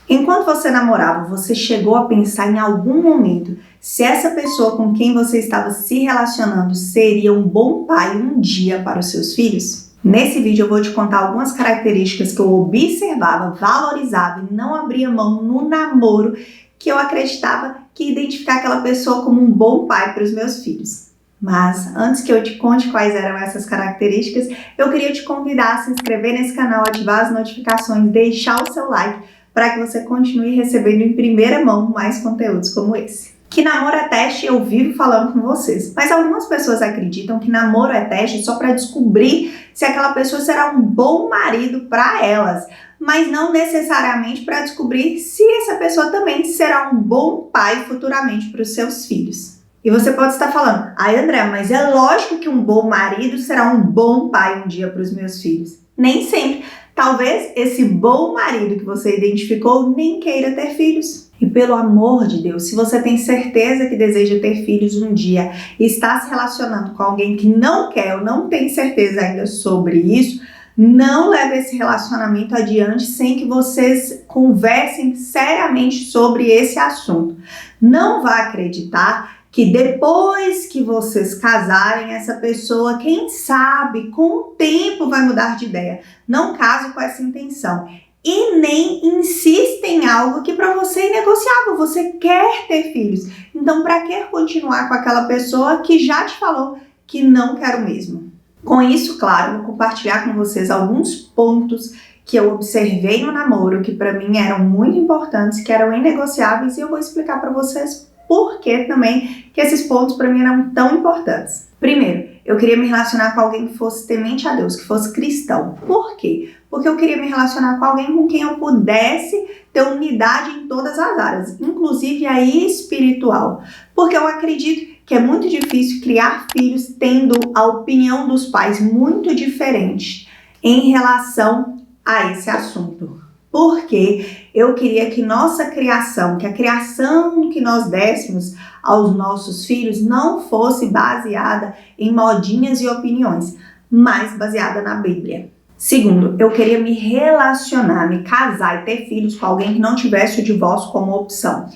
Enquanto você namorava, você chegou a pensar em algum momento se essa pessoa com quem você estava se relacionando seria um bom pai um dia para os seus filhos? Nesse vídeo eu vou te contar algumas características que eu observava, valorizava e não abria mão no namoro, que eu acreditava que ia identificar aquela pessoa como um bom pai para os meus filhos. Mas antes que eu te conte quais eram essas características, eu queria te convidar a se inscrever nesse canal, ativar as notificações, deixar o seu like para que você continue recebendo em primeira mão mais conteúdos como esse. Que namoro é teste, eu vivo falando com vocês, mas algumas pessoas acreditam que namoro é teste só para descobrir se aquela pessoa será um bom marido para elas, mas não necessariamente para descobrir se essa pessoa também será um bom pai futuramente para os seus filhos. E você pode estar falando, André, mas é lógico que um bom marido será um bom pai um dia para os meus filhos. Nem sempre. Talvez esse bom marido que você identificou nem queira ter filhos. E pelo amor de Deus, se você tem certeza que deseja ter filhos um dia e está se relacionando com alguém que não quer ou não tem certeza ainda sobre isso, não leve esse relacionamento adiante sem que vocês conversem seriamente sobre esse assunto. Não vá acreditar que depois que vocês casarem, essa pessoa, quem sabe, com o tempo vai mudar de ideia. Não case com essa intenção. E nem insista em algo que para você é inegociável, você quer ter filhos. Então, para que continuar com aquela pessoa que já te falou que não quer o mesmo? Com isso, claro, vou compartilhar com vocês alguns pontos que eu observei no namoro, que para mim eram muito importantes, que eram inegociáveis, e eu vou explicar para vocês por que também que esses pontos para mim eram tão importantes. Primeiro, eu queria me relacionar com alguém que fosse temente a Deus, que fosse cristão. Por quê? Porque eu queria me relacionar com alguém com quem eu pudesse ter unidade em todas as áreas, inclusive a espiritual. Porque eu acredito que é muito difícil criar filhos tendo a opinião dos pais muito diferente em relação a esse assunto. Porque eu queria que nossa criação, que a criação que nós dessemos aos nossos filhos não fosse baseada em modinhas e opiniões, mas baseada na Bíblia. Segundo, eu queria me relacionar, me casar e ter filhos com alguém que não tivesse o divórcio como opção.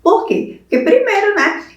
Por quê? Porque primeiro,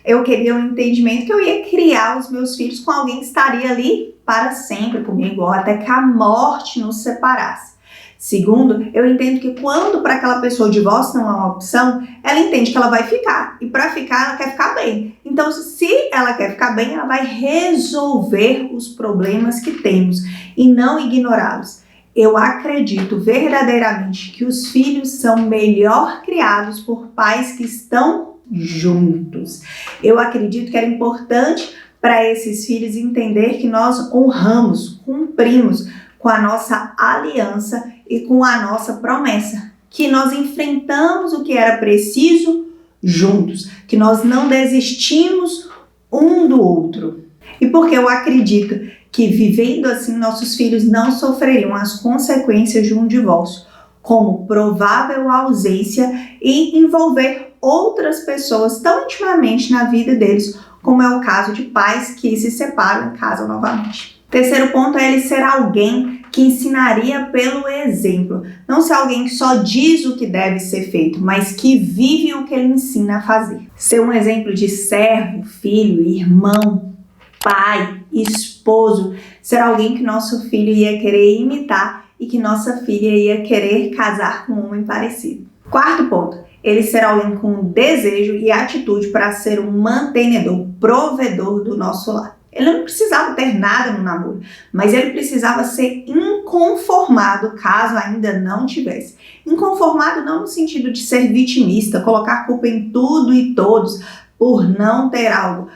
eu queria um entendimento que eu ia criar os meus filhos com alguém que estaria ali para sempre comigo, ou até que a morte nos separasse. Segundo, eu entendo que quando para aquela pessoa o divórcio não é uma opção, ela entende que ela vai ficar. E para ficar, ela quer ficar bem. Então, se ela quer ficar bem, ela vai resolver os problemas que temos e não ignorá-los. Eu acredito verdadeiramente que os filhos são melhor criados por pais que estão juntos. Eu acredito que era importante para esses filhos entender que nós honramos, cumprimos com a nossa aliança e com a nossa promessa, que nós enfrentamos o que era preciso juntos, que nós não desistimos um do outro. E porque eu acredito que vivendo assim nossos filhos não sofreriam as consequências de um divórcio, como provável ausência e envolver outras pessoas tão intimamente na vida deles, como é o caso de pais que se separam e casam novamente. Terceiro ponto é ele ser alguém que ensinaria pelo exemplo. Não ser alguém que só diz o que deve ser feito, mas que vive o que ele ensina a fazer. Ser um exemplo de servo, filho, irmão, pai, esposo. Ser alguém que nosso filho ia querer imitar e que nossa filha ia querer casar com um homem parecido. Quarto ponto, ele ser alguém com desejo e atitude para ser um mantenedor, provedor do nosso lar. Ele não precisava ter nada no namoro, mas ele precisava ser inconformado caso ainda não tivesse. Inconformado não no sentido de ser vitimista, colocar culpa em tudo e todos por não ter algo,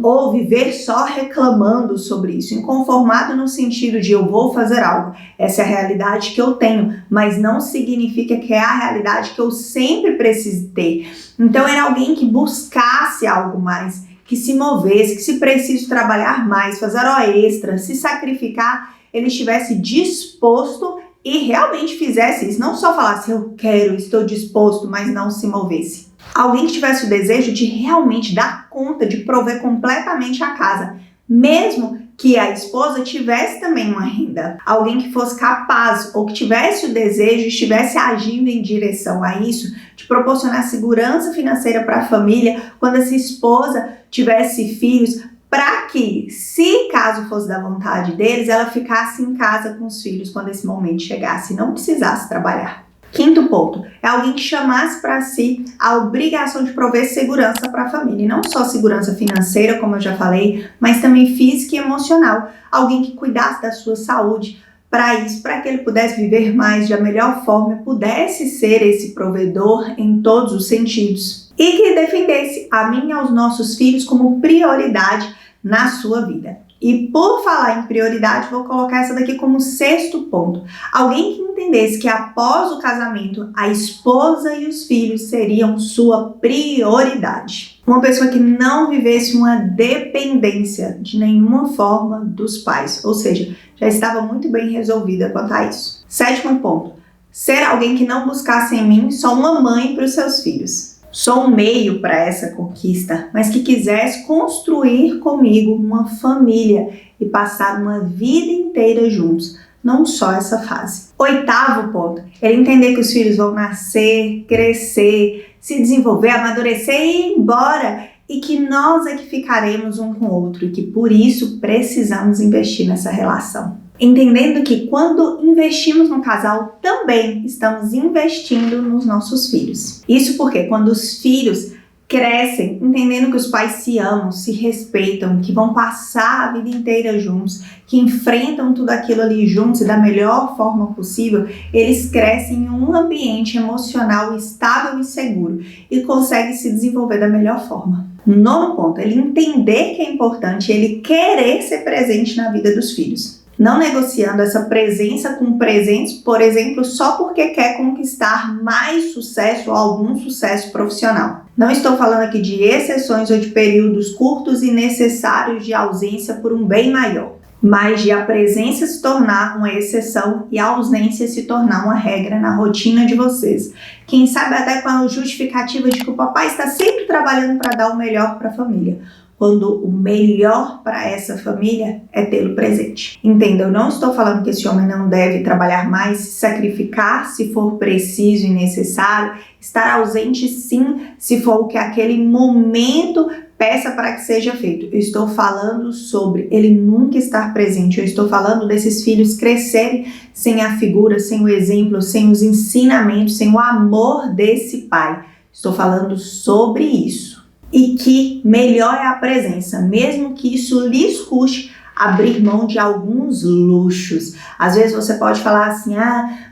ou viver só reclamando sobre isso. Inconformado no sentido de eu vou fazer algo, essa é a realidade que eu tenho, mas não significa que é a realidade que eu sempre preciso ter. Então era alguém que buscasse algo mais, que se movesse, que se preciso trabalhar mais, fazer hora extra, se sacrificar, ele estivesse disposto e realmente fizesse isso. Não só falasse, eu quero, estou disposto, mas não se movesse. Alguém que tivesse o desejo de realmente dar conta, de prover completamente a casa, mesmo que a esposa tivesse também uma renda, alguém que fosse capaz ou que tivesse o desejo, estivesse agindo em direção a isso, de proporcionar segurança financeira para a família quando essa esposa tivesse filhos, para que, se caso fosse da vontade deles, ela ficasse em casa com os filhos quando esse momento chegasse e não precisasse trabalhar. Quinto ponto, é alguém que chamasse para si a obrigação de prover segurança para a família. E não só segurança financeira, como eu já falei, mas também física e emocional. Alguém que cuidasse da sua saúde para isso, para que ele pudesse viver mais da melhor forma e pudesse ser esse provedor em todos os sentidos. E que defendesse a mim e aos nossos filhos como prioridade na sua vida. E por falar em prioridade, vou colocar essa daqui como sexto ponto. Alguém que entendesse que após o casamento, a esposa e os filhos seriam sua prioridade. Uma pessoa que não vivesse uma dependência de nenhuma forma dos pais. Ou seja, já estava muito bem resolvida quanto a isso. Sétimo ponto. Ser alguém que não buscasse em mim só uma mãe para os seus filhos. Sou um meio para essa conquista, mas que quisesse construir comigo uma família e passar uma vida inteira juntos, não só essa fase. Oitavo ponto, ele entender que os filhos vão nascer, crescer, se desenvolver, amadurecer e ir embora, e que nós é que ficaremos um com o outro e que por isso precisamos investir nessa relação. Entendendo que quando investimos no casal, também estamos investindo nos nossos filhos. Isso porque quando os filhos crescem, entendendo que os pais se amam, se respeitam, que vão passar a vida inteira juntos, que enfrentam tudo aquilo ali juntos e da melhor forma possível, eles crescem em um ambiente emocional estável e seguro e conseguem se desenvolver da melhor forma. Nono ponto, ele entender que é importante, ele querer ser presente na vida dos filhos. Não negociando essa presença com presentes, por exemplo, só porque quer conquistar mais sucesso ou algum sucesso profissional. Não estou falando aqui de exceções ou de períodos curtos e necessários de ausência por um bem maior, mas de a presença se tornar uma exceção e a ausência se tornar uma regra na rotina de vocês. Quem sabe até com a justificativa de que o papai está sempre trabalhando para dar o melhor para a família, quando o melhor para essa família é tê-lo presente. Entenda, eu não estou falando que esse homem não deve trabalhar mais, se sacrificar se for preciso e necessário, estar ausente sim, se for o que aquele momento peça para que seja feito. Eu estou falando sobre ele nunca estar presente, eu estou falando desses filhos crescerem sem a figura, sem o exemplo, sem os ensinamentos, sem o amor desse pai. Estou falando sobre isso. E que melhor é a presença, mesmo que isso lhes custe abrir mão de alguns luxos. Às vezes você pode falar assim,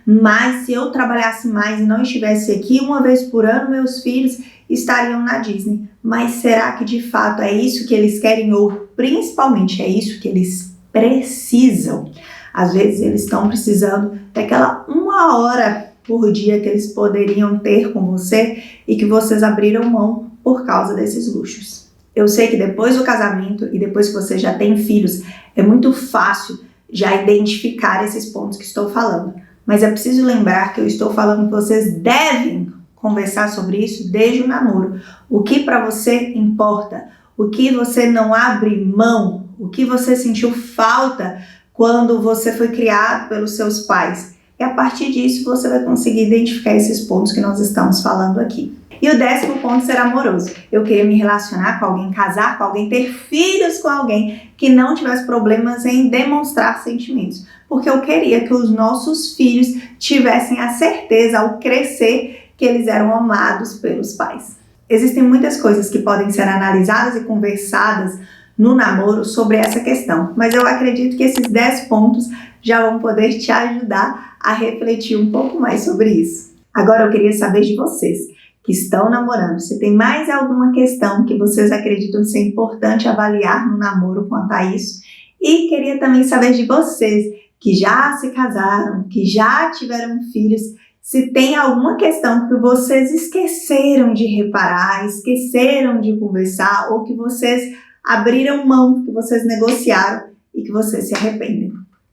mas se eu trabalhasse mais e não estivesse aqui, uma vez por ano meus filhos estariam na Disney. Mas será que de fato é isso que eles querem ou principalmente é isso que eles precisam? Às vezes eles estão precisando daquela 1 hora por dia que eles poderiam ter com você e que vocês abriram mão por causa desses luxos. Eu sei que depois do casamento e depois que você já tem filhos, é muito fácil já identificar esses pontos que estou falando. Mas é preciso lembrar que eu estou falando que vocês devem conversar sobre isso desde o namoro. O que para você importa? O que você não abre mão? O que você sentiu falta quando você foi criado pelos seus pais? E a partir disso você vai conseguir identificar esses pontos que nós estamos falando aqui. E o 10º ponto, ser amoroso. Eu queria me relacionar com alguém, casar com alguém, ter filhos com alguém que não tivesse problemas em demonstrar sentimentos. Porque eu queria que os nossos filhos tivessem a certeza ao crescer que eles eram amados pelos pais. Existem muitas coisas que podem ser analisadas e conversadas no namoro sobre essa questão, mas eu acredito que esses 10 pontos já vão poder te ajudar a refletir um pouco mais sobre isso. Agora eu queria saber de vocês que estão namorando, se tem mais alguma questão que vocês acreditam ser importante avaliar no namoro quanto a isso. E queria também saber de vocês que já se casaram, que já tiveram filhos, se tem alguma questão que vocês esqueceram de reparar, esqueceram de conversar ou que vocês abriram mão, que vocês negociaram e que vocês se arrependem.